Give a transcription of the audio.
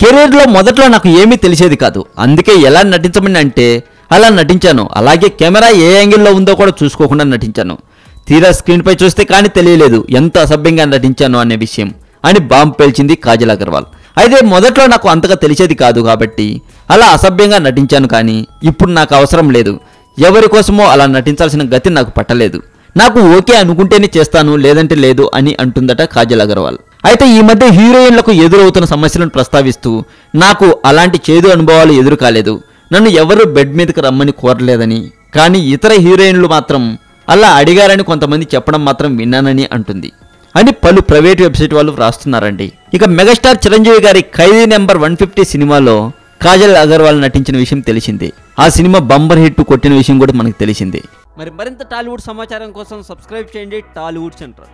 కెరీర్లో మొదట్లో నాకు ఏమీ తెలిసేది కాదు. అందుకే ఎలా నటించమని అంటే అలా నటించాను. అలాగే కెమెరా ఏ యాంగిల్లో ఉందో కూడా చూసుకోకుండా నటించాను. తీరా స్క్రీన్పై చూస్తే కానీ తెలియలేదు ఎంత అసభ్యంగా నటించాను అనే విషయం అని బాంబు పేల్చింది కాజల్ అగర్వాల్. అయితే మొదట్లో నాకు అంతగా తెలిసేది కాదు కాబట్టి అలా అసభ్యంగా నటించాను. కానీ ఇప్పుడు నాకు అవసరం లేదు. ఎవరి కోసమో అలా నటించాల్సిన గతి నాకు పట్టలేదు. నాకు ఓకే అనుకుంటేనే చేస్తాను, లేదంటే లేదు అని అంటుందట కాజల్ అగర్వాల్. అయితే ఈ మధ్య హీరోయిన్లకు ఎదురవుతున్న సమస్యలను ప్రస్తావిస్తూ నాకు అలాంటి చేదు అనుభవాలు ఎదురు కాలేదు, నన్ను ఎవరు బెడ్ మీదకి రమ్మని కోరలేదని, కానీ ఇతర హీరోయిన్లు మాత్రం అలా అడిగారని కొంతమంది చెప్పడం మాత్రం విన్నానని అంటుంది అని పలు ప్రైవేట్ వెబ్సైట్ వాళ్ళు రాస్తున్నారండి. ఇక మెగాస్టార్ చిరంజీవి గారి ఖైదీ నెంబర్ 150 సినిమాలో కాజల్ అగర్వాల్ నటించిన విషయం తెలిసిందే. ఆ సినిమా బంబర్ హిట్ కొట్టిన విషయం కూడా మనకు తెలిసిందే. మరి మరింత టాలీవుడ్ సమాచారం కోసం సబ్స్క్రైబ్ చేయండి టాలీవుడ్ సెంటర్.